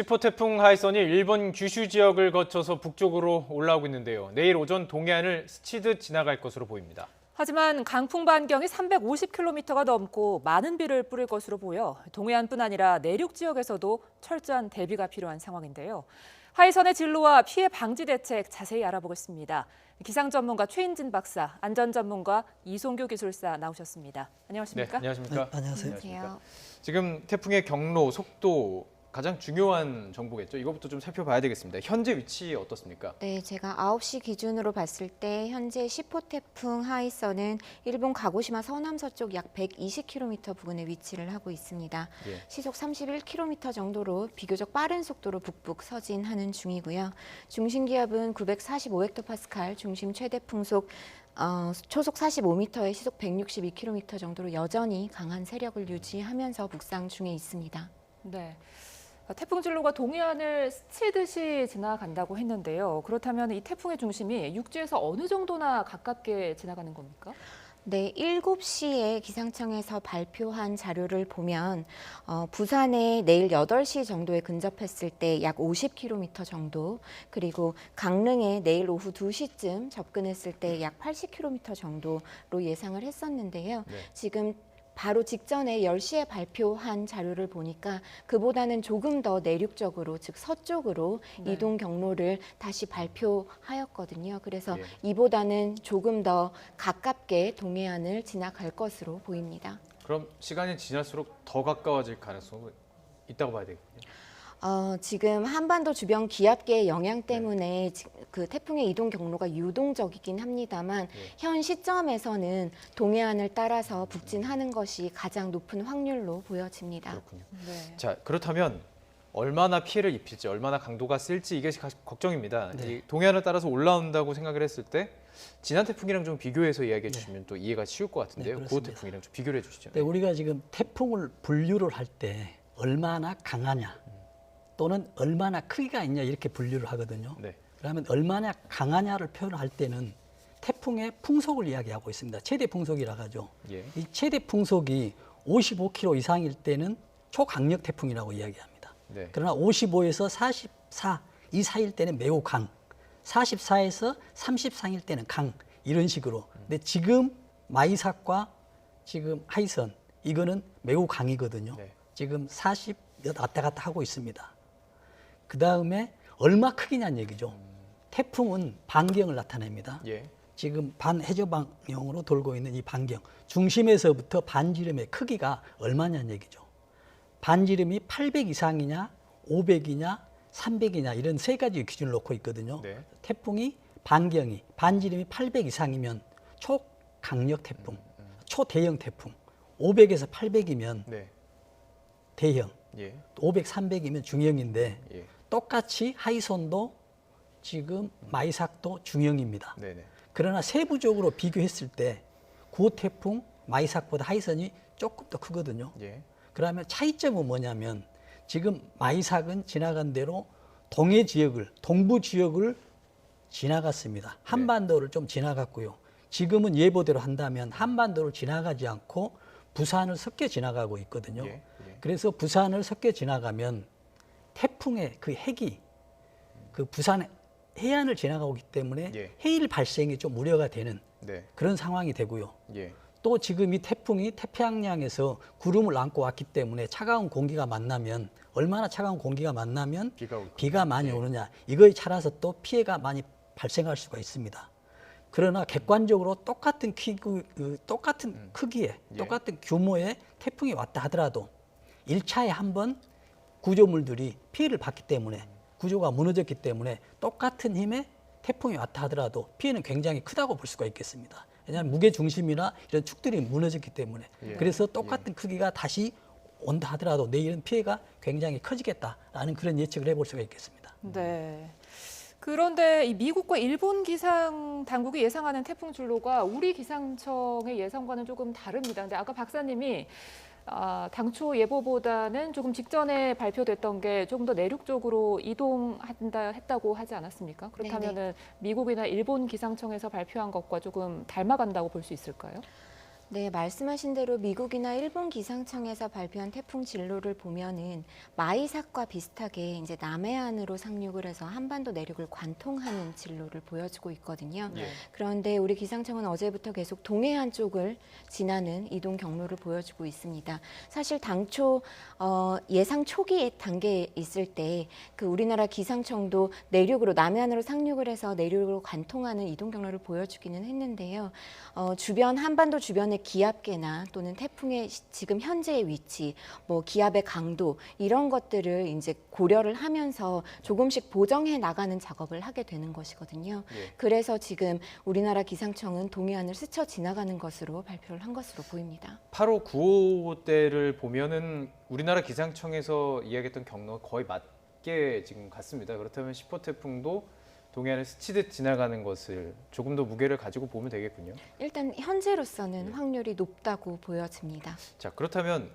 10호 태풍 하이선이 일본 규슈 지역을 거쳐서 북쪽으로 올라오고 있는데요. 내일 오전 동해안을 스치듯 지나갈 것으로 보입니다. 하지만 강풍 반경이 350km가 넘고 많은 비를 뿌릴 것으로 보여 동해안뿐 아니라 내륙 지역에서도 철저한 대비가 필요한 상황인데요. 하이선의 진로와 피해 방지 대책 자세히 알아보겠습니다. 기상 전문가 최인진 박사, 안전 전문가 이송규 기술사 나오셨습니다. 안녕하십니까? 네, 안녕하십니까? 네, 안녕하세요. 안녕하세요. 지금 태풍의 경로, 속도 가장 중요한 정보겠죠. 이거부터 좀 살펴봐야 되겠습니다. 현재 위치 어떻습니까? 네, 제가 9시 기준으로 봤을 때 현재 10호 태풍 하이선은 일본 가고시마 서남서쪽 약 120km 부근에 위치를 하고 있습니다. 예. 시속 31km 정도로 비교적 빠른 속도로 북북 서진하는 중이고요. 중심 기압은 945헥토파스칼, 중심 최대 풍속 초속 45m에 시속 162km 정도로 여전히 강한 세력을 유지하면서 북상 중에 있습니다. 네. 태풍 진로가 동해안을 스치듯이 지나간다고 했는데요. 그렇다면 이 태풍의 중심이 육지에서 어느 정도나 가깝게 지나가는 겁니까? 네, 7시에 기상청에서 발표한 자료를 보면 부산에 내일 8시 정도에 근접했을 때 약 50km 정도, 그리고 강릉에 내일 오후 2시쯤 접근했을 때 약 80km 정도로 예상을 했었는데요. 네. 지금 바로 직전에 10시에 발표한 자료를 보니까 그보다는 조금 더 내륙적으로, 즉 서쪽으로 네. 이동 경로를 다시 발표하였거든요. 그래서 예. 이보다는 조금 더 가깝게 동해안을 지나갈 것으로 보입니다. 그럼 시간이 지날수록 더 가까워질 가능성이 있다고 봐야 되겠군요. 지금 한반도 주변 기압계의 영향 때문에 그 태풍의 이동 경로가 유동적이긴 합니다만 현 시점에서는 동해안을 따라서 북진하는 것이 가장 높은 확률로 보여집니다. 그렇군요. 네. 자, 그렇다면 얼마나 피해를 입힐지, 얼마나 강도가 셀지 이게 걱정입니다. 네. 이 동해안을 따라서 올라온다고 생각을 했을 때 지난 태풍이랑 좀 비교해서 이야기해 주시면 또 이해가 쉬울 것 같은데요. 네, 그 그렇습니다. 태풍이랑 좀 비교를 해 주시죠. 네, 우리가 지금 태풍을 분류를 할 때 얼마나 강하냐 또는 얼마나 크기가 있냐 이렇게 분류를 하거든요. 네. 그러면 얼마나 강하냐를 표현할 때는 태풍의 풍속을 이야기하고 있습니다. 최대 풍속이라 하죠. 예. 이 최대 풍속이 55km 이상일 때는 초강력 태풍이라고 이야기합니다. 네. 그러나 55에서 44 이 사이일 때는 매우 강, 44에서 33일 때는 강 이런 식으로. 근데 지금 마이삭과 지금 하이선 이거는 매우 강이거든요. 네. 지금 40 왔다 갔다 하고 있습니다. 그 다음에 얼마 크기냐는 얘기죠. 태풍은 반경을 나타냅니다. 예. 지금 반해저 방향으로 돌고 있는 이 반경, 중심에서부터 반지름의 크기가 얼마냐는 얘기죠. 반지름이 800 이상이냐, 500이냐, 300이냐 이런 세 가지 기준을 놓고 있거든요. 네. 태풍이 반경이 반지름이 800 이상이면 초강력 태풍, 초대형 태풍, 500에서 800이면 네. 대형, 예. 500, 300이면 중형인데 예. 똑같이 하이선도 지금 마이삭도 중형입니다. 네네. 그러나 세부적으로 비교했을 때 고태풍 마이삭보다 하이선이 조금 더 크거든요. 예. 그러면 차이점은 뭐냐면 지금 마이삭은 지나간 대로 동해 지역을, 동부 지역을 지나갔습니다. 한반도를 좀 지나갔고요. 지금은 예보대로 한다면 한반도를 지나가지 않고 부산을 섞여 지나가고 있거든요. 예. 예. 그래서 부산을 섞여 지나가면 태풍의 그 핵이 그 부산 해안을 지나가기 때문에 예. 해일 발생이 좀 우려가 되는 네. 그런 상황이 되고요. 예. 또 지금 이 태풍이 태평양에서 구름을 안고 왔기 때문에 차가운 공기가 만나면 얼마나 차가운 공기가 만나면 비가 올 비가 많이 예. 오느냐 이거에 따라서 또 피해가 많이 발생할 수가 있습니다. 그러나 객관적으로 똑같은 똑같은 크기의 예. 똑같은 규모의 태풍이 왔다 하더라도 1차에 한번 구조물들이 피해를 받기 때문에 구조가 무너졌기 때문에 똑같은 힘의 태풍이 왔다 하더라도 피해는 굉장히 크다고 볼 수가 있겠습니다. 왜냐하면 무게 중심이나 이런 축들이 무너졌기 때문에 예. 그래서 똑같은 크기가 다시 온다 하더라도 내일은 피해가 굉장히 커지겠다라는 그런 예측을 해볼 수가 있겠습니다. 네. 그런데 이 미국과 일본 기상 당국이 예상하는 태풍 진로가 우리 기상청의 예상과는 조금 다릅니다. 근데 아까 박사님이 당초 예보보다는 조금 직전에 발표됐던 게 조금 더 내륙 쪽으로 했다고 하지 않았습니까? 그렇다면은 미국이나 일본 기상청에서 발표한 것과 조금 닮아간다고 볼 수 있을까요? 네, 말씀하신 대로 미국이나 일본 기상청에서 발표한 태풍 진로를 보면은 마이삭과 비슷하게 이제 남해안으로 상륙을 해서 한반도 내륙을 관통하는 진로를 보여주고 있거든요. 예. 그런데 우리 기상청은 어제부터 계속 동해안 쪽을 지나는 이동 경로를 보여주고 있습니다. 사실 당초 예상 초기 단계에 있을 때 그 우리나라 기상청도 내륙으로 남해안으로 상륙을 해서 내륙으로 관통하는 이동 경로를 보여주기는 했는데요. 주변 한반도 주변의 기압계나 또는 태풍의 지금 현재의 위치, 뭐 기압의 강도 이런 것들을 이제 고려를 하면서 조금씩 보정해 나가는 작업을 하게 되는 것이거든요. 예. 그래서 지금 우리나라 기상청은 동해안을 스쳐 지나가는 것으로 발표를 한 것으로 보입니다. 8호, 9호 때를 보면은 우리나라 기상청에서 이야기했던 경로가 거의 맞게 지금 같습니다. 그렇다면 10호 태풍도 동해안을 스치듯 지나가는 것을 조금 더 무게를 가지고 보면 되겠군요. 일단 현재로서는 확률이 높다고 보여집니다. 자, 그렇다면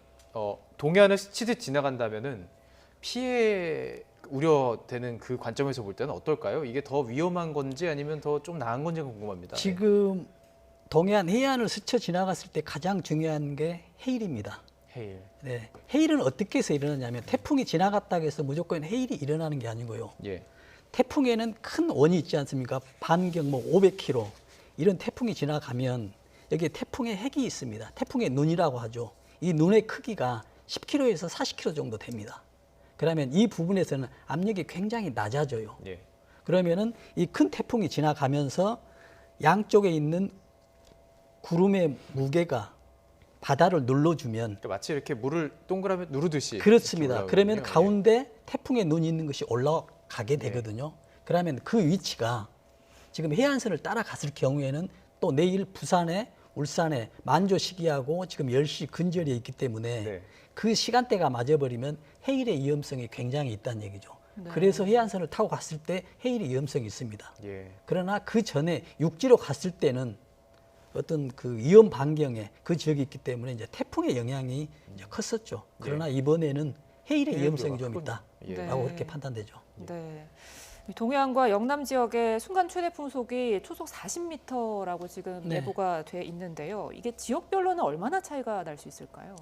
동해안을 스치듯 지나간다면은 피해 우려되는 그 관점에서 볼 때는 어떨까요? 이게 더 위험한 건지 아니면 더 좀 나은 건지 궁금합니다. 지금 동해안 해안을 스쳐 지나갔을 때 가장 중요한 게 해일입니다. 해일. 네. 해일은 어떻게 해서 일어나냐면 태풍이 지나갔다고 해서 무조건 해일이 일어나는 게 아니고요. 예. 태풍에는 큰 원이 있지 않습니까? 반경 뭐 500km 이런 태풍이 지나가면 여기에 태풍의 핵이 있습니다. 태풍의 눈이라고 하죠. 이 눈의 크기가 10km에서 40km 정도 됩니다. 그러면 이 부분에서는 압력이 굉장히 낮아져요. 예. 그러면은 이 큰 태풍이 지나가면서 양쪽에 있는 구름의 무게가 바다를 눌러주면 그러니까 마치 이렇게 물을 동그라미 누르듯이 그렇습니다. 이렇게 그러면 올라오군요. 가운데 태풍의 눈이 있는 것이 올라가게 되거든요. 그러면 그 위치가 지금 해안선을 따라갔을 경우에는 또 내일 부산에 울산에 만조 시기하고 지금 10시 근절에 있기 때문에 네. 그 시간대가 맞아버리면 해일의 위험성이 굉장히 있다는 얘기죠. 네. 그래서 해안선을 타고 갔을 때 해일의 위험성이 있습니다. 예. 그러나 그 전에 육지로 갔을 때는 어떤 그 위험 반경에 그 지역이 있기 때문에 이제 태풍의 영향이 이제 컸었죠. 그러나 이번에는 해일의 위험성이 좀 크군요. 예. 있다라고 네. 그렇게 판단되죠. 네. 이 동해안과 영남 지역의 순간 최대 풍속이 초속 40m라고 지금 네. 예보가 돼 있는데요. 이게 지역별로는 얼마나 차이가 날 수 있을까요?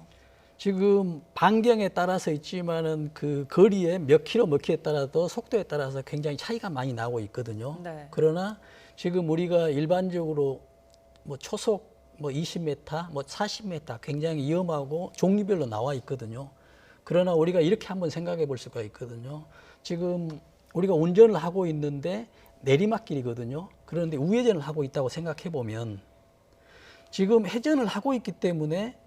지금 반경에 따라서 있지만은 그 거리에 몇 킬로에 따라도 속도에 따라서 굉장히 차이가 많이 나고 있거든요. 네. 그러나 지금 우리가 일반적으로 뭐 초속 뭐 20m, 뭐 40m 굉장히 위험하고 종류별로 나와 있거든요. 그러나 우리가 이렇게 한번 생각해 볼 수가 있거든요. 지금 우리가 운전을 하고 있는데 내리막길이거든요. 그런데 우회전을 하고 있다고 생각해 보면 지금 회전을 하고 있기 때문에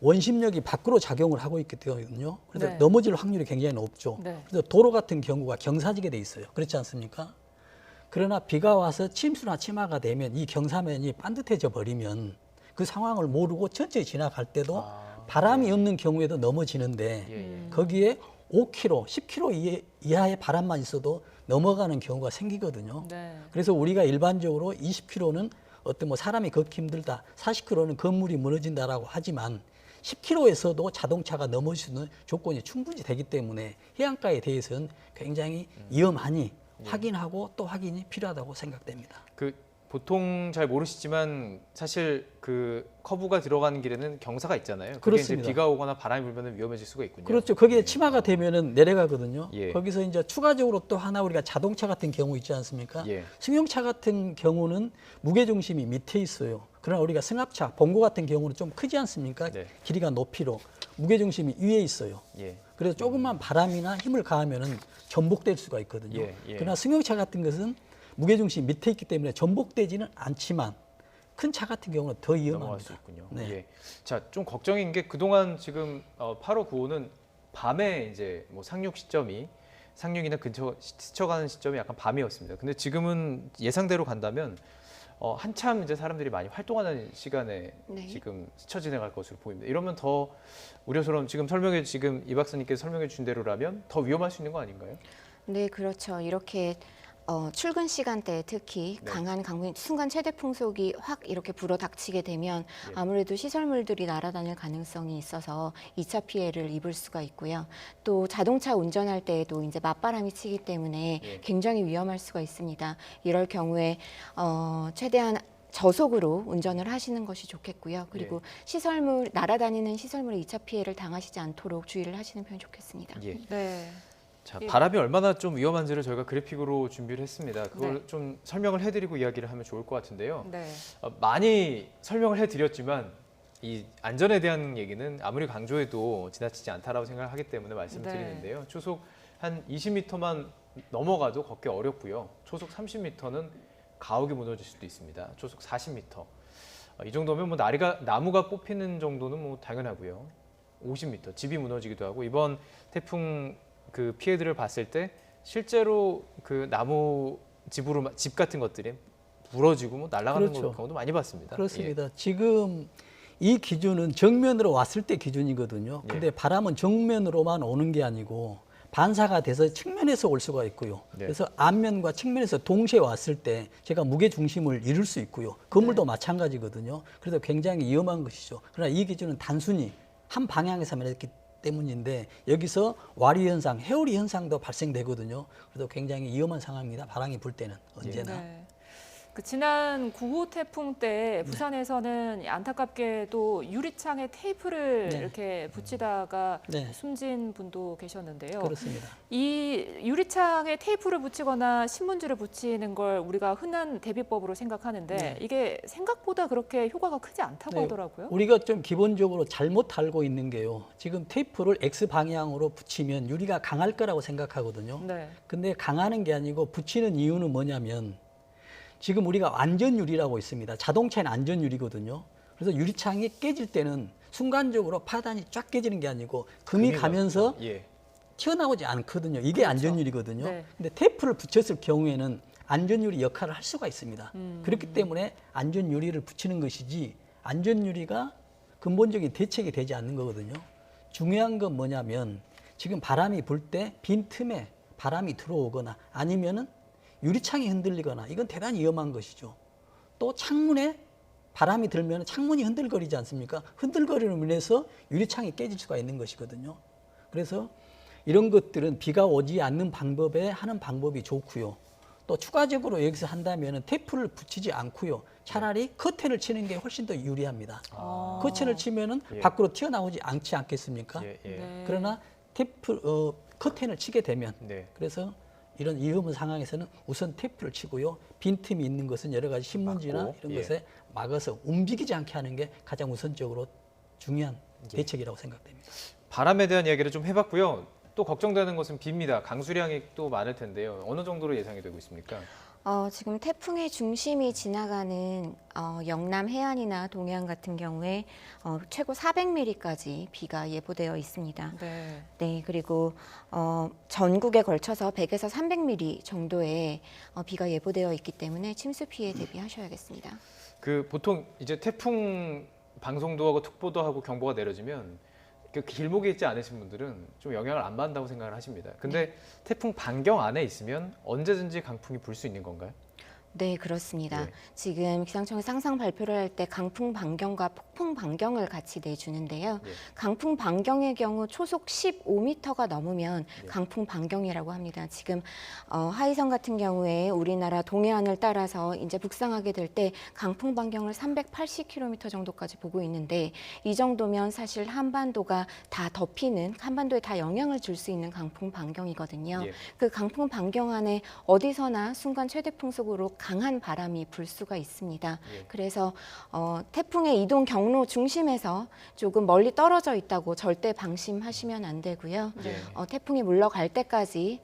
원심력이 밖으로 작용을 하고 있기 때문에요. 그래서 네. 넘어질 확률이 굉장히 높죠. 네. 그래서 도로 같은 경우가 경사지게 돼 있어요. 그렇지 않습니까? 그러나 비가 와서 침수나 침하가 되면 이 경사면이 반듯해져 버리면 그 상황을 모르고 천천히 지나갈 때도 바람이 없는 경우에도 넘어지는데 예. 거기에 5km, 10km 이하의 바람만 있어도 넘어가는 경우가 생기거든요. 네. 그래서 우리가 일반적으로 20km는 어떤 뭐 사람이 걷기 힘들다, 40km는 건물이 무너진다라고 하지만 10km에서도 자동차가 넘어질 수 있는 조건이 충분히 되기 때문에 해안가에 대해서는 굉장히 위험하니 확인하고 또 확인이 필요하다고 생각됩니다. 그 보통 잘 모르시지만 사실 그 커브가 들어가는 길에는 경사가 있잖아요. 그게 이제 그렇습니다. 비가 오거나 바람이 불면 위험해질 수가 있군요. 그렇죠. 거기에 치마가 되면은 내려가거든요. 예. 거기서 이제 추가적으로 또 하나 우리가 자동차 같은 경우 있지 않습니까? 예. 승용차 같은 경우는 무게 중심이 밑에 있어요. 그러나 우리가 승합차, 봉고 같은 경우는 좀 크지 않습니까? 네. 길이가 높이로 무게 중심이 위에 있어요. 예. 그래서 조금만 바람이나 힘을 가하면은 전복될 수가 있거든요. 예, 예. 그러나 승용차 같은 것은 무게 중심이 밑에 있기 때문에 전복되지는 않지만 큰 차 같은 경우는 더 넘어갈 수 위험합니다. 있군요. 네. 예. 자, 좀 걱정인 게 그동안 지금 8호, 9호는 밤에 이제 뭐 상륙이나 근처 스쳐가는 시점이 약간 밤이었습니다. 근데 지금은 예상대로 간다면 한참 이제 사람들이 많이 활동하는 시간에 네. 지금 스쳐 지나갈 것으로 보입니다. 이러면 더 우려스러운 지금 이 박사님께서 설명해 주신 대로라면 더 위험할 수 있는 거 아닌가요? 네, 그렇죠. 이렇게 출근 시간대에 특히 네. 강한 강풍, 순간 최대 풍속이 확 이렇게 불어닥치게 되면 아무래도 시설물들이 날아다닐 가능성이 있어서 2차 피해를 입을 수가 있고요. 또 자동차 운전할 때에도 이제 맞바람이 치기 때문에 예. 굉장히 위험할 수가 있습니다. 이럴 경우에 최대한 저속으로 운전을 하시는 것이 좋겠고요. 그리고 시설물 날아다니는 시설물에 2차 피해를 당하시지 않도록 주의를 하시는 편이 좋겠습니다. 예. 네. 자, 예. 바람이 얼마나 좀 위험한지를 저희가 그래픽으로 준비를 했습니다. 그걸 네. 좀 설명을 해드리고 이야기를 하면 좋을 것 같은데요. 네. 많이 설명을 해드렸지만 이 안전에 대한 얘기는 아무리 강조해도 지나치지 않다라고 생각을 하기 때문에 말씀을 네. 드리는데요. 초속 한 20m만 넘어가도 걷기 어렵고요. 초속 30m는 가옥이 무너질 수도 있습니다. 초속 40m. 이 정도면 뭐 나무가 뽑히는 정도는 뭐 당연하고요. 50m, 집이 무너지기도 하고 이번 태풍 그 피해들을 봤을 때 실제로 그 나무 집 같은 것들이 부러지고 뭐 날아가는 그렇죠. 경우도 많이 봤습니다. 그렇습니다. 지금 이 기준은 정면으로 왔을 때 기준이거든요. 근데 바람은 정면으로만 오는 게 아니고 반사가 돼서 측면에서 올 수가 있고요. 네. 그래서 앞면과 측면에서 동시에 왔을 때 제가 무게 중심을 잃을 수 있고요. 건물도 마찬가지거든요. 그래서 굉장히 위험한 것이죠. 그러나 이 기준은 단순히 한 방향에서만 했기 때문인데 여기서 와리 현상, 해오리 현상도 발생되거든요. 그래서 굉장히 위험한 상황입니다. 바람이 불 때는 언제나. 네. 그 지난 9호 태풍 때 부산에서는 안타깝게도 유리창에 테이프를 네. 이렇게 붙이다가 네. 숨진 분도 계셨는데요. 그렇습니다. 이 유리창에 테이프를 붙이거나 신문지를 붙이는 걸 우리가 흔한 대비법으로 생각하는데 네. 이게 생각보다 그렇게 효과가 크지 않다고 네, 하더라고요. 우리가 좀 기본적으로 잘못 알고 있는 게요. 지금 테이프를 X 방향으로 붙이면 유리가 강할 거라고 생각하거든요. 네. 근데 강하는 게 아니고 붙이는 이유는 뭐냐면 지금 우리가 안전유리라고 있습니다. 자동차는 안전유리거든요. 그래서 유리창이 깨질 때는 순간적으로 파단이 쫙 깨지는 게 아니고 금이 가면서 튀어나오지 않거든요. 이게 그렇죠. 안전유리거든요. 네. 근데 테이프를 붙였을 경우에는 안전유리 역할을 할 수가 있습니다. 그렇기 때문에 안전유리를 붙이는 것이지 안전유리가 근본적인 대책이 되지 않는 거거든요. 중요한 건 뭐냐면 지금 바람이 불 때 빈틈에 바람이 들어오거나 아니면은 유리창이 흔들리거나 이건 대단히 위험한 것이죠. 또 창문에 바람이 들면 창문이 흔들거리지 않습니까? 흔들거리는 면에서 유리창이 깨질 수가 있는 것이거든요. 그래서 이런 것들은 비가 오지 않는 방법에 하는 방법이 좋고요. 또 추가적으로 여기서 한다면 테이프를 붙이지 않고요. 차라리 커튼을 치는 게 훨씬 더 유리합니다. 커튼을 치면은 밖으로 튀어나오지 않지 않겠습니까? 네. 그러나 커튼을 치게 되면 그래서 이런 위험한 상황에서는 우선 테이프를 치고요. 빈틈이 있는 것은 여러 가지 신문지나 막고, 이런 것에 막아서 움직이지 않게 하는 게 가장 우선적으로 중요한 대책이라고 생각됩니다. 바람에 대한 이야기를 좀 해봤고요. 또 걱정되는 것은 비입니다. 강수량이 또 많을 텐데요. 어느 정도로 예상이 되고 있습니까? 지금 태풍의 중심이 지나가는 영남 해안이나 동해안 같은 경우에 최고 400mm까지 비가 예보되어 있습니다. 네. 네, 그리고 전국에 걸쳐서 100에서 300mm 정도의 비가 예보되어 있기 때문에 침수 피해 대비하셔야겠습니다. 그 보통 이제 태풍 방송도 하고 특보도 하고 경보가 내려지면 그 길목에 있지 않으신 분들은 좀 영향을 안 받는다고 생각을 하십니다. 근데 태풍 반경 안에 있으면 언제든지 강풍이 불 수 있는 건가요? 네, 그렇습니다. 지금 기상청에서 항상 발표를 할 때 강풍 반경과 폭풍 반경을 같이 내주는데요. 강풍 반경의 경우 초속 15m가 넘으면 강풍 반경이라고 합니다. 지금 하이성 같은 경우에 우리나라 동해안을 따라서 이제 북상하게 될 때 강풍 반경을 380km 정도까지 보고 있는데 이 정도면 사실 한반도가 다 덮이는, 한반도에 다 영향을 줄 수 있는 강풍 반경이거든요. 그 강풍 반경 안에 어디서나 순간 최대 풍속으로 강한 바람이 불 수가 있습니다. 그래서 태풍의 이동 경로 중심에서 조금 멀리 떨어져 있다고 절대 방심하시면 안 되고요. 태풍이 물러갈 때까지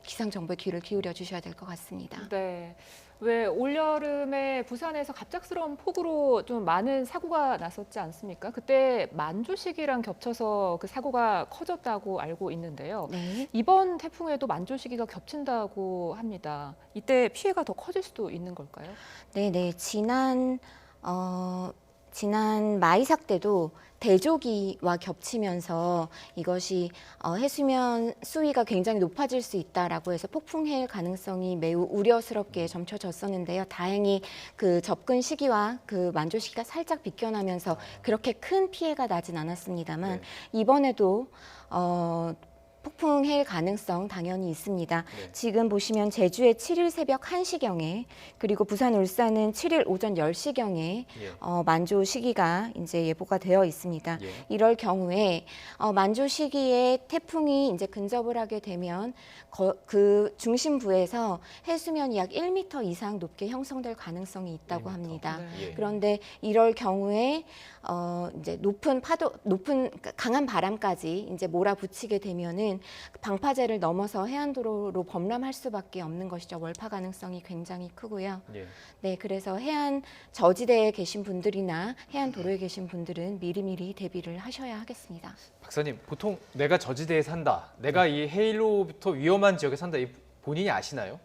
기상 정보에 귀를 기울여 주셔야 될 것 같습니다. 네. 왜 올여름에 부산에서 갑작스러운 폭우로 좀 많은 사고가 났었지 않습니까? 그때 만조시기랑 겹쳐서 그 사고가 커졌다고 알고 있는데요. 네. 이번 태풍에도 만조시기가 겹친다고 합니다. 이때 피해가 더 커질 수도 있는 걸까요? 네. 지난 마이삭 때도 대조기와 겹치면서 이것이 해수면 수위가 굉장히 높아질 수 있다라고 해서 폭풍해일 가능성이 매우 우려스럽게 점쳐졌었는데요. 다행히 그 접근 시기와 그 만조 시기가 살짝 비껴나면서 그렇게 큰 피해가 나진 않았습니다만 이번에도 폭풍해일 가능성 당연히 있습니다. 네. 지금 보시면 제주에 7일 새벽 1시경에 그리고 부산, 울산은 7일 오전 10시경에 예. 만조 시기가 이제 예보가 되어 있습니다. 예. 이럴 경우에 만조 시기에 태풍이 이제 근접을 하게 되면 그 중심부에서 해수면이 약 1m 이상 높게 형성될 가능성이 있다고 1m. 합니다. 네. 예. 그런데 이럴 경우에 이제 높은 강한 바람까지 이제 몰아붙이게 되면은 방파제를 넘어서 해안도로로 범람할 수밖에 없는 것이죠. 월파 가능성이 굉장히 크고요. 예. 네, 그래서 해안 저지대에 계신 분들이나 해안 도로에 계신 분들은 미리미리 대비를 하셔야 하겠습니다. 박사님, 보통 내가 저지대에 산다, 내가 이 해일로부터 위험한 지역에 산다, 이 본인이 아시나요?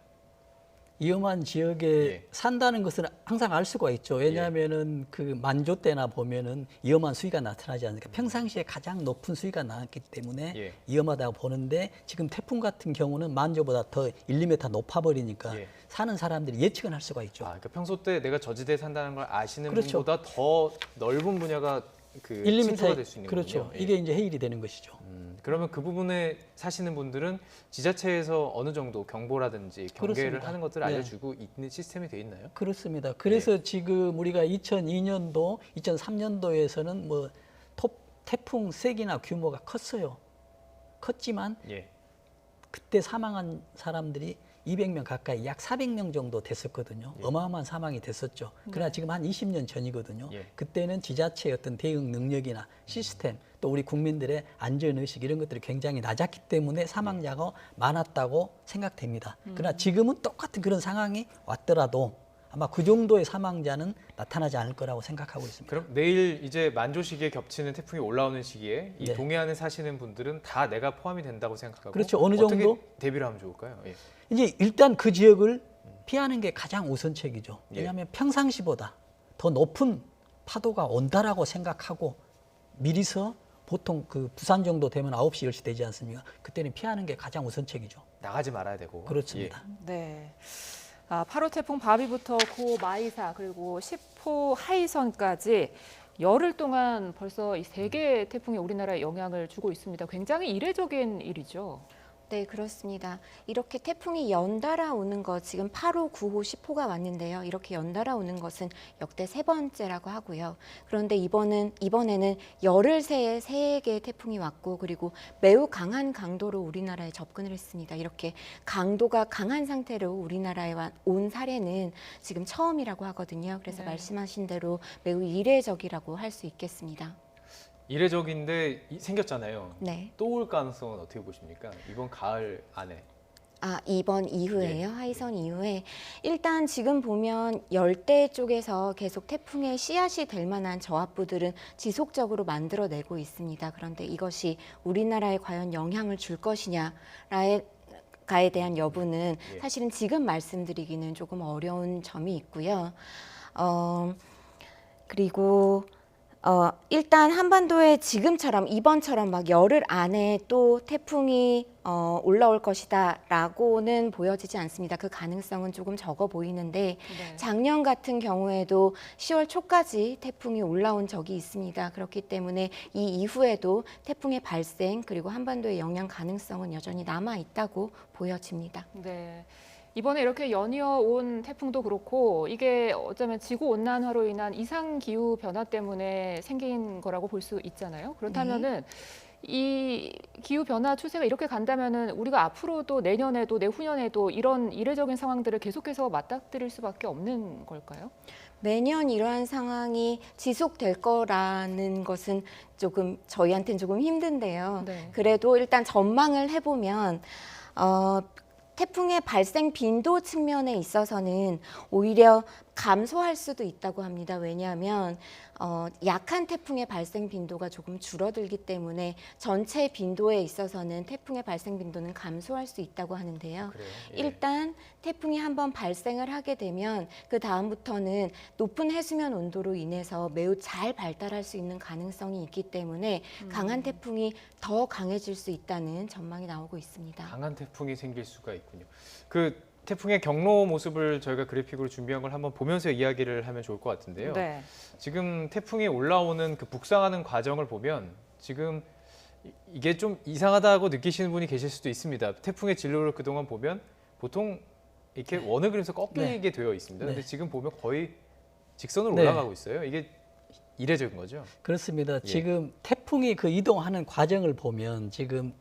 위험한 지역에 예. 산다는 것은 항상 알 수가 있죠. 왜냐하면은 그 만조 때나 보면은 위험한 수위가 나타나지 않으니까 평상시에 가장 높은 수위가 나왔기 때문에 예. 위험하다고 보는데 지금 태풍 같은 경우는 만조보다 더 1, 2m 높아버리니까 예. 사는 사람들이 예측은 할 수가 있죠. 그러니까 평소 때 내가 저지대에 산다는 걸 아시는 그렇죠. 분보다 더 넓은 분야가 그 1, 2m 침투가 될 수 있는 그렇죠. 거군요. 예. 이게 이제 해일이 되는 것이죠. 그러면 그 부분에 사시는 분들은 지자체에서 어느 정도 경보라든지 경계를 그렇습니다. 하는 것들을 네. 알려주고 있는 시스템이 돼 있나요? 그렇습니다. 그래서 지금 우리가 2002년도, 2003년도에서는 뭐 태풍 세기나 규모가 컸어요. 컸지만 예. 그때 사망한 사람들이 200명 가까이 약 400명 정도 됐었거든요. 예. 어마어마한 사망이 됐었죠. 그러나 지금 한 20년 전이거든요. 예. 그때는 지자체의 어떤 대응 능력이나 시스템 또 우리 국민들의 안전의식 이런 것들이 굉장히 낮았기 때문에 사망자가 많았다고 생각됩니다. 그러나 지금은 똑같은 그런 상황이 왔더라도 아마 그 정도의 사망자는 나타나지 않을 거라고 생각하고 있습니다. 그럼 내일 이제 만조 시기에 겹치는 태풍이 올라오는 시기에 이 네. 동해안에 사시는 분들은 다 내가 포함이 된다고 생각하고 그렇죠. 어느 어떻게 정도? 대비를 하면 좋을까요? 예. 이제 일단 그 지역을 피하는 게 가장 우선책이죠. 예. 왜냐하면 평상시보다 더 높은 파도가 온다라고 생각하고 미리서 보통 그 부산 정도 되면 9시, 10시 되지 않습니까? 그때는 피하는 게 가장 우선책이죠. 나가지 말아야 되고. 그렇습니다. 네. 8호 태풍 바비부터 고 마이사 그리고 10호 하이선까지 열흘 동안 벌써 이 세 개의 태풍이 우리나라에 영향을 주고 있습니다. 굉장히 이례적인 일이죠. 네, 그렇습니다. 이렇게 태풍이 연달아 오는 것, 지금 8호, 9호, 10호가 왔는데요. 이렇게 연달아 오는 것은 역대 3번째라고 하고요. 그런데 이번에는 열흘 새에 3개의 태풍이 왔고, 그리고 매우 강한 강도로 우리나라에 접근을 했습니다. 이렇게 강도가 강한 상태로 우리나라에 온 사례는 지금 처음이라고 하거든요. 그래서 네. 말씀하신 대로 매우 이례적이라고 할 수 있겠습니다. 이례적인데 생겼잖아요. 네. 또 올 가능성은 어떻게 보십니까? 이번 가을 안에. 이번 이후에요. 네. 하이선 이후에. 일단 지금 보면 열대 쪽에서 계속 태풍의 씨앗이 될 만한 저압부들은 지속적으로 만들어내고 있습니다. 그런데 이것이 우리나라에 과연 영향을 줄 것이냐라에 가에 대한 여부는 예. 사실은 지금 말씀드리기는 조금 어려운 점이 있고요. 그리고 일단 한반도에 지금처럼 이번처럼 막 열흘 안에 또 태풍이 올라올 것이다라고는 보여지지 않습니다. 그 가능성은 조금 적어 보이는데 네. 작년 같은 경우에도 10월 초까지 태풍이 올라온 적이 있습니다. 그렇기 때문에 이 이후에도 태풍의 발생 그리고 한반도의 영향 가능성은 여전히 남아 있다고 보여집니다. 네. 이번에 이렇게 연이어 온 태풍도 그렇고 이게 어쩌면 지구 온난화로 인한 이상 기후 변화 때문에 생긴 거라고 볼 수 있잖아요. 그렇다면은 이 기후 변화 추세가 이렇게 간다면은 우리가 앞으로도 내년에도 내후년에도 이런 이례적인 상황들을 계속해서 맞닥뜨릴 수밖에 없는 걸까요? 매년 이러한 상황이 지속될 거라는 것은 조금 저희한테는 조금 힘든데요. 네. 그래도 일단 전망을 해보면 태풍의 발생 빈도 측면에 있어서는 오히려 감소할 수도 있다고 합니다. 왜냐하면 약한 태풍의 발생 빈도가 조금 줄어들기 때문에 전체 빈도에 있어서는 태풍의 발생 빈도는 감소할 수 있다고 하는데요. 그래요? 예. 일단 태풍이 한번 발생을 하게 되면 그 다음부터는 높은 해수면 온도로 인해서 매우 잘 발달할 수 있는 가능성이 있기 때문에 강한 태풍이 더 강해질 수 있다는 전망이 나오고 있습니다. 강한 태풍이 생길 수가 있군요. 그 태풍의 경로 모습을 저희가 그래픽으로 준비한 걸 한번 보면서 이야기를 하면 좋을 것 같은데요. 네. 지금 태풍이 올라오는 그 북상하는 과정을 보면 지금 이게 좀 이상하다고 느끼시는 분이 계실 수도 있습니다. 태풍의 진로를 그동안 보면 보통 이렇게 원을 그리면서 꺾이게 되어 있습니다. 근데 네. 지금 보면 거의 직선으로 네. 올라가고 있어요. 이게 이례적인 거죠. 그렇습니다. 예. 지금 태풍이 그 이동하는 과정을 보면 지금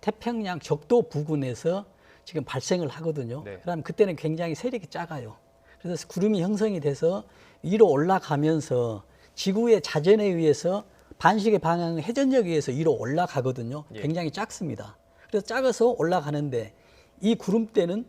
태평양 적도 부근에서 지금 발생을 하거든요. 네. 그럼 그때는 굉장히 세력이 작아요. 그래서 구름이 형성이 돼서 위로 올라가면서 지구의 자전에 의해서 반시계 방향 회전력에 의해서 위로 올라가거든요. 예. 굉장히 작습니다. 그래서 작아서 올라가는데 이 구름대는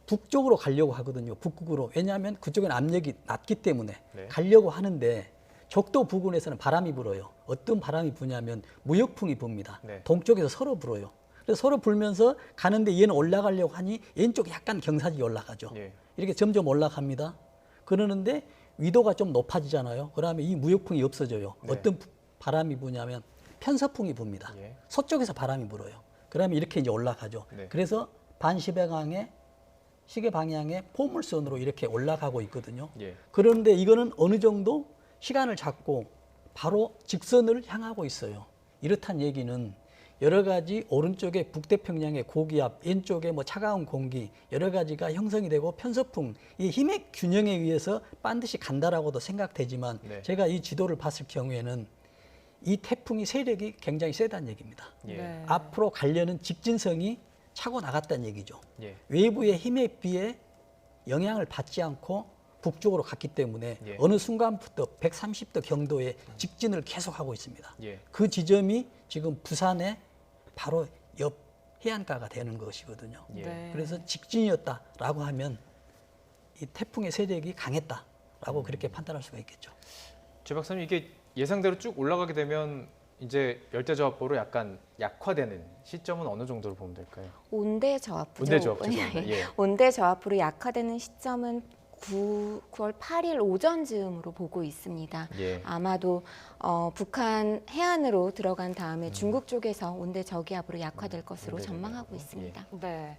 북쪽으로 가려고 하거든요. 북극으로. 왜냐하면 그쪽엔 압력이 낮기 때문에 네. 가려고 하는데 적도 부근에서는 바람이 불어요. 어떤 바람이 부냐면 무역풍이 붑니다. 네. 동쪽에서 서로 불어요. 그래서 서로 불면서 가는데 얘는 올라가려고 하니 왼쪽이 약간 경사지게 올라가죠. 예. 이렇게 점점 올라갑니다. 그러는데 위도가 좀 높아지잖아요. 그러면 이 무역풍이 없어져요. 네. 어떤 바람이 부냐면 편서풍이 붑니다. 예. 서쪽에서 바람이 불어요. 그러면 이렇게 이제 올라가죠. 네. 그래서 반시계방향에 시계 방향의 포물선으로 이렇게 올라가고 있거든요. 예. 그런데 이거는 어느 정도 시간을 잡고 바로 직선을 향하고 있어요. 이렇단 얘기는 여러 가지 오른쪽에 북태평양의 고기압, 왼쪽에 뭐 차가운 공기 여러 가지가 형성이 되고 편서풍, 이 힘의 균형에 의해서 반드시 간다라고도 생각되지만 네. 제가 이 지도를 봤을 경우에는 이 태풍이 세력이 굉장히 세다는 얘기입니다. 예. 네. 앞으로 가려는 직진성이 차고 나갔다는 얘기죠. 예. 외부의 힘에 비해 영향을 받지 않고 북쪽으로 갔기 때문에 예. 어느 순간부터 130도 경도의 직진을 계속하고 있습니다. 예. 그 지점이 지금 부산의 바로 옆 해안가가 되는 것이거든요. 예. 네. 그래서 직진이었다라고 하면 이 태풍의 세력이 강했다라고 그렇게 판단할 수가 있겠죠. 최 박사님, 이게 예상대로 쭉 올라가게 되면 이제 열대저하포로 약간 약화되는 시점은 어느 정도로 보면 될까요? 온대 저하포죠. 온대저하포 죄송합니다. 예. 온대 저하포로 약화되는 시점은 9월 8일 오전쯤으로 보고 있습니다. 예. 아마도 북한 해안으로 들어간 다음에 중국 쪽에서 온대 저기압으로 약화될 것으로 온대 전망하고 저기압으로? 있습니다. 네.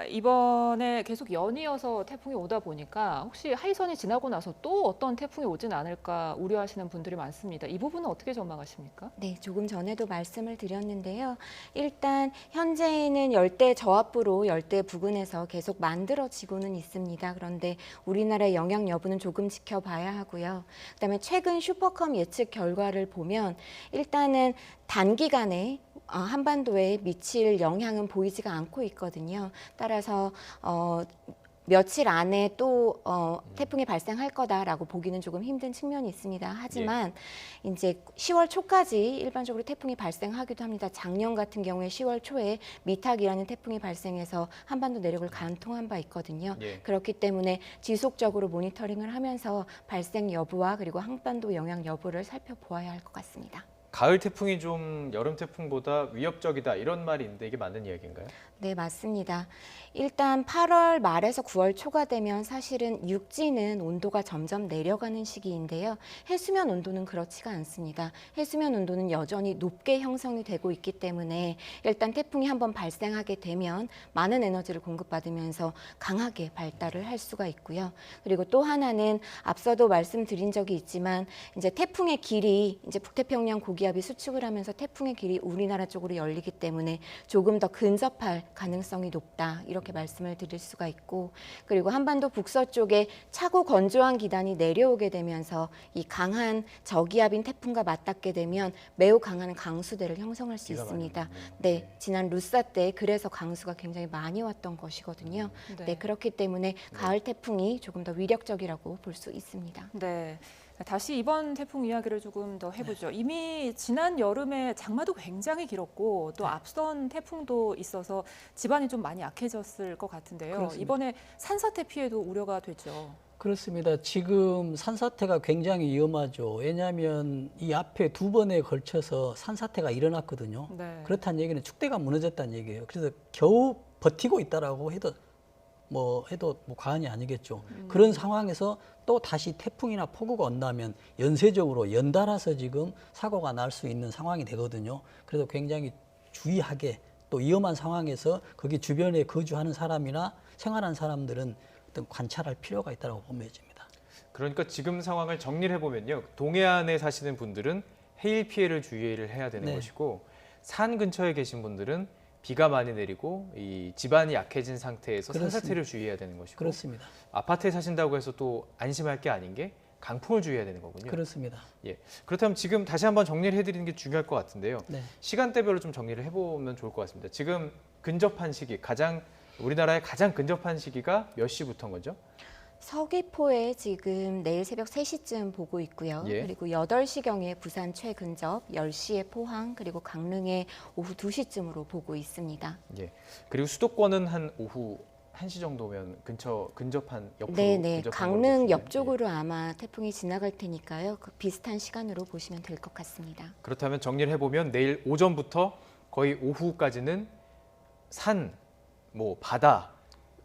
이번에 계속 연이어서 태풍이 오다 보니까 혹시 하이선이 지나고 나서 또 어떤 태풍이 오진 않을까 우려하시는 분들이 많습니다. 이 부분은 어떻게 전망하십니까? 네, 조금 전에도 말씀을 드렸는데요. 일단 현재는 열대 저하포로 열대 부근에서 계속 만들어지고는 있습니다. 그런데 우리나라의 영향 여부는 조금 지켜봐야 하고요. 그다음에 최근 슈퍼컴 예측 결과를 보면 일단은 단기간에 한반도에 미칠 영향은 보이지가 않고 있거든요. 따라서 며칠 안에 또 태풍이 발생할 거다라고 보기는 조금 힘든 측면이 있습니다. 하지만 이제 10월 초까지 일반적으로 태풍이 발생하기도 합니다. 작년 같은 경우에 10월 초에 미탁이라는 태풍이 발생해서 한반도 내륙을 관통한 바 있거든요. 예. 그렇기 때문에 지속적으로 모니터링을 하면서 발생 여부와 그리고 한반도 영향 여부를 살펴보아야 할 것 같습니다. 가을 태풍이 좀 여름 태풍보다 위협적이다 이런 말이 있는데 이게 맞는 이야기인가요? 네, 맞습니다. 일단 8월 말에서 9월 초가 되면 사실은 육지는 온도가 점점 내려가는 시기인데요. 해수면 온도는 그렇지가 않습니다. 해수면 온도는 여전히 높게 형성이 되고 있기 때문에 일단 태풍이 한번 발생하게 되면 많은 에너지를 공급받으면서 강하게 발달을 할 수가 있고요. 그리고 또 하나는 앞서도 말씀드린 적이 있지만 이제 태풍의 길이 이제 북태평양 고기압이 수축을 하면서 태풍의 길이 우리나라 쪽으로 열리기 때문에 조금 더 근접할 가능성이 높다 이렇게 말씀을 드릴 수가 있고 그리고 한반도 북서쪽에 차고 건조한 기단이 내려오게 되면서 이 강한 저기압인 태풍과 맞닿게 되면 매우 강한 강수대를 형성할 수 있습니다. 네, 지난 루사 때 그래서 강수가 굉장히 많이 왔던 것이거든요. 네, 그렇기 때문에 가을 태풍이 조금 더 위력적이라고 볼 수 있습니다. 네. 다시 이번 태풍 이야기를 조금 더 해보죠. 이미 지난 여름에 장마도 굉장히 길었고 또 앞선 태풍도 있어서 지반이 좀 많이 약해졌을 것 같은데요. 그렇습니다. 이번에 산사태 피해도 우려가 되죠. 그렇습니다. 지금 산사태가 굉장히 위험하죠. 왜냐하면 이 앞에 두 번에 걸쳐서 산사태가 일어났거든요. 네. 그렇다는 얘기는 축대가 무너졌다는 얘기예요. 그래서 겨우 버티고 있다라고 해도 뭐 과언이 아니겠죠. 그런 상황에서 또 다시 태풍이나 폭우가 온다면 연쇄적으로 연달아서 지금 사고가 날 수 있는 상황이 되거든요. 그래서 굉장히 주의하게 또 위험한 상황에서 거기 주변에 거주하는 사람이나 생활하는 사람들은 어떤 관찰할 필요가 있다고 보여집니다. 그러니까 지금 상황을 정리를 해보면요. 동해안에 사시는 분들은 해일 피해를 주의를 해야 되는 네. 것이고 산 근처에 계신 분들은 비가 많이 내리고 이 지반이 약해진 상태에서 그렇습니다. 산사태를 주의해야 되는 것이고 그렇습니다. 아파트에 사신다고 해서 또 안심할 게 아닌 게 강풍을 주의해야 되는 거군요. 그렇습니다. 예. 그렇다면 지금 다시 한번 정리를 해드리는 게 중요할 것 같은데요. 네. 시간대별로 좀 정리를 해보면 좋을 것 같습니다. 지금 근접한 시기, 우리나라에 가장 근접한 시기가 몇 시부터인 거죠? 서귀포에 지금 내일 새벽 3시쯤 보고 있고요. 예. 그리고 8시경에 부산 최근접, 10시에 포항, 그리고 강릉에 오후 2시쯤으로 보고 있습니다. 예. 그리고 수도권은 한 오후 1시 정도면 근접한 옆으로 네네. 근접한 걸로 강릉 보시면, 옆쪽으로 아마 태풍이 지나갈 테니까요. 그 비슷한 시간으로 보시면 될 것 같습니다. 그렇다면 정리를 해보면 내일 오전부터 거의 오후까지는 산, 뭐 바다,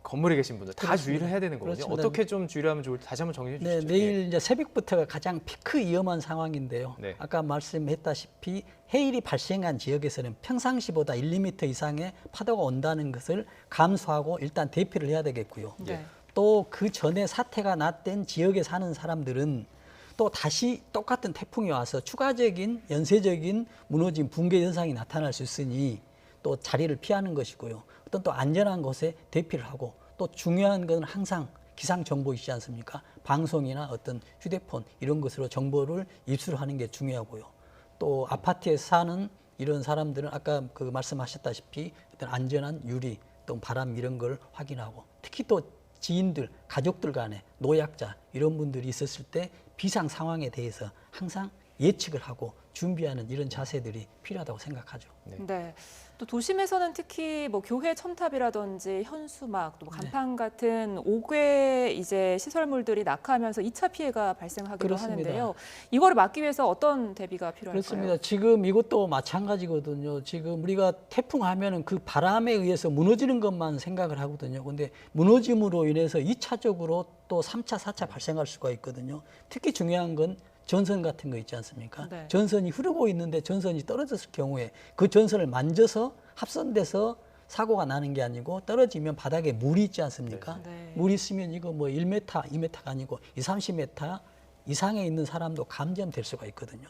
건물에 계신 분들 다 그렇습니다. 주의를 해야 되는 거거든요. 그렇습니다. 어떻게 좀 주의를 하면 좋을지 다시 한번 정리해 네, 주시죠. 내일 이제 새벽부터가 가장 피크 위험한 상황인데요. 네. 아까 말씀했다시피 해일이 발생한 지역에서는 평상시보다 1~2m 이상의 파도가 온다는 것을 감수하고 일단 대피를 해야 되겠고요. 네. 또 그 전에 사태가 났던 지역에 사는 사람들은 또 다시 똑같은 태풍이 와서 추가적인 연쇄적인 무너짐, 붕괴 현상이 나타날 수 있으니 또 자리를 피하는 것이고요. 어떤 또 안전한 곳에 대피를 하고 또 중요한 건 항상 기상 정보이지 않습니까? 방송이나 어떤 휴대폰 이런 것으로 정보를 입수하는 게 중요하고요. 또 아파트에 사는 이런 사람들은 아까 그 말씀하셨다시피 어떤 안전한 유리, 또 바람 이런 걸 확인하고 특히 또 지인들, 가족들 간에 노약자 이런 분들이 있었을 때 비상 상황에 대해서 항상 예측을 하고 준비하는 이런 자세들이 필요하다고 생각하죠. 네. 또 도심에서는 특히 뭐 교회 첨탑이라든지 현수막, 또 간판 같은 5개 이제 시설물들이 낙하하면서 2차 피해가 발생하기도 그렇습니다. 하는데요. 이거를 막기 위해서 어떤 대비가 필요할까요? 그렇습니다. 지금 이것도 마찬가지거든요. 지금 우리가 태풍 하면은 그 바람에 의해서 무너지는 것만 생각을 하거든요. 근데 무너짐으로 인해서 2차적으로 또 3차, 4차 발생할 수가 있거든요. 특히 중요한 건 전선 같은 거 있지 않습니까? 네. 전선이 흐르고 있는데 전선이 떨어졌을 경우에 그 전선을 만져서 합선돼서 사고가 나는 게 아니고 떨어지면 바닥에 물이 있지 않습니까? 네. 물이 있으면 이거 뭐 1m, 2m가 아니고 30m 이상에 있는 사람도 감염될 수가 있거든요.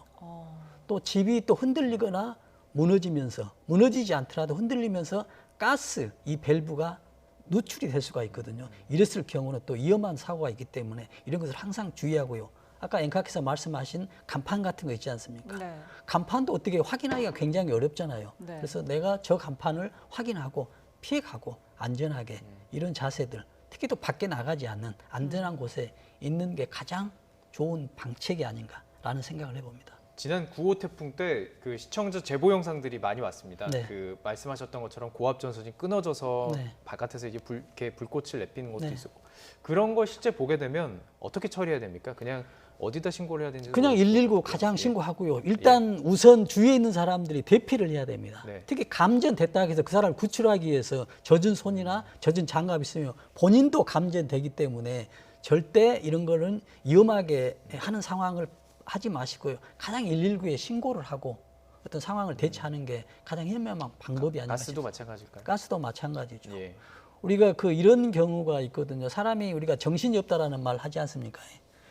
또 집이 또 흔들리거나 무너지면서 무너지지 않더라도 흔들리면서 가스 이 밸브가 누출이 될 수가 있거든요. 이랬을 경우는 또 위험한 사고가 있기 때문에 이런 것을 항상 주의하고요. 아까 앵커께서 말씀하신 간판 같은 거 있지 않습니까? 네. 간판도 어떻게 확인하기가 굉장히 어렵잖아요. 네. 그래서 내가 저 간판을 확인하고 피해가고 안전하게 이런 자세들, 특히 또 밖에 나가지 않는 안전한 곳에 있는 게 가장 좋은 방책이 아닌가라는 생각을 해봅니다. 지난 9호 태풍 때 그 시청자 제보 영상들이 많이 왔습니다. 네. 그 말씀하셨던 것처럼 고압 전선이 끊어져서 네. 바깥에서 이제 이렇게 불꽃을 내피는 것도 네. 있었고 그런 거 실제 보게 되면 어떻게 처리해야 됩니까? 그냥 어디다 신고를 해야 되는지 그냥 119 가장 신고하고요. 일단 우선 주위에 있는 사람들이 대피를 해야 됩니다. 네. 특히 감전됐다 해서 그 사람을 구출하기 위해서 젖은 손이나 젖은 장갑이 있으면 본인도 감전되기 때문에 절대 이런 거는 위험하게 하는 상황을 하지 마시고요. 가장 119에 신고를 하고 어떤 상황을 대처하는 게 가장 현명한 방법이 아닌가 가스도 싶습니다. 마찬가지일까요? 가스도 마찬가지죠. 예. 우리가 그 이런 경우가 있거든요. 사람이 우리가 정신이 없다라는 말 하지 않습니까?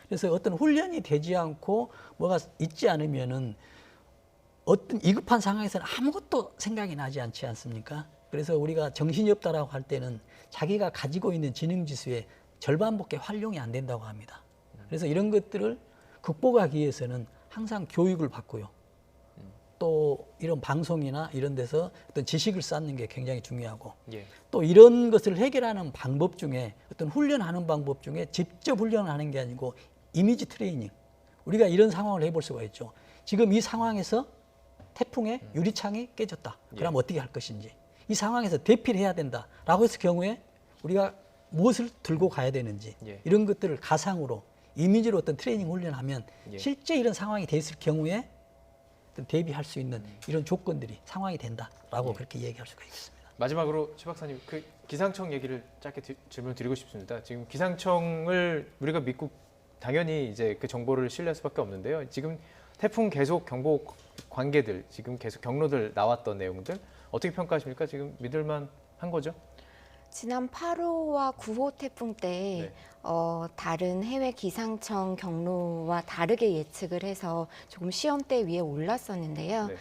그래서 어떤 훈련이 되지 않고 뭐가 있지 않으면은 어떤 위급한 상황에서는 아무것도 생각이 나지 않지 않습니까? 그래서 우리가 정신이 없다라고 할 때는 자기가 가지고 있는 지능지수의 절반밖에 활용이 안 된다고 합니다. 그래서 이런 것들을 극복하기 위해서는 항상 교육을 받고요. 또 이런 방송이나 이런 데서 어떤 지식을 쌓는 게 굉장히 중요하고 예. 또 이런 것을 해결하는 방법 중에 어떤 훈련하는 방법 중에 직접 훈련하는 게 아니고 이미지 트레이닝. 우리가 이런 상황을 해볼 수가 있죠. 지금 이 상황에서 태풍에 유리창이 깨졌다. 그럼 어떻게 할 것인지. 이 상황에서 대피를 해야 된다라고 했을 경우에 우리가 무엇을 들고 가야 되는지 예. 이런 것들을 가상으로 이미지로 어떤 트레이닝 훈련하면 예. 실제 이런 상황이 돼 있을 경우에 대비할 수 있는 이런 조건들이 상황이 된다라고 그렇게 얘기할 수가 있습니다. 마지막으로 최 박사님 그 기상청 얘기를 짧게 질문 드리고 싶습니다. 지금 기상청을 우리가 믿고 당연히 이제 그 정보를 신뢰할 수밖에 없는데요. 지금 태풍 계속 경보 관계들 지금 계속 경로들 나왔던 내용들 어떻게 평가하십니까? 지금 믿을만 한 거죠? 지난 8호와 9호 태풍 때 네. 다른 해외 기상청 경로와 다르게 예측을 해서 조금 시험대 위에 올랐었는데요. 네.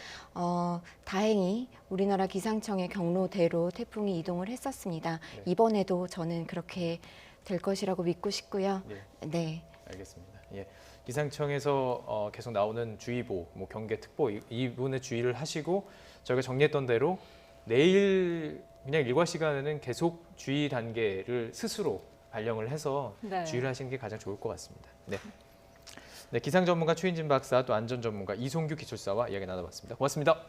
다행히 우리나라 기상청의 경로대로 태풍이 이동을 했었습니다. 네. 이번에도 저는 그렇게 될 것이라고 믿고 싶고요. 예. 네. 알겠습니다. 예. 기상청에서 계속 나오는 주의보, 뭐 경계특보 이 부분에 주의를 하시고 저희가 정리했던 대로 내일 그냥 일과 시간에는 계속 주의 단계를 스스로 발령을 해서 네. 주의를 하시는 게 가장 좋을 것 같습니다. 네. 네, 기상 전문가 최인진 박사 또 안전 전문가 이송규 기술사와 이야기 나눠봤습니다. 고맙습니다.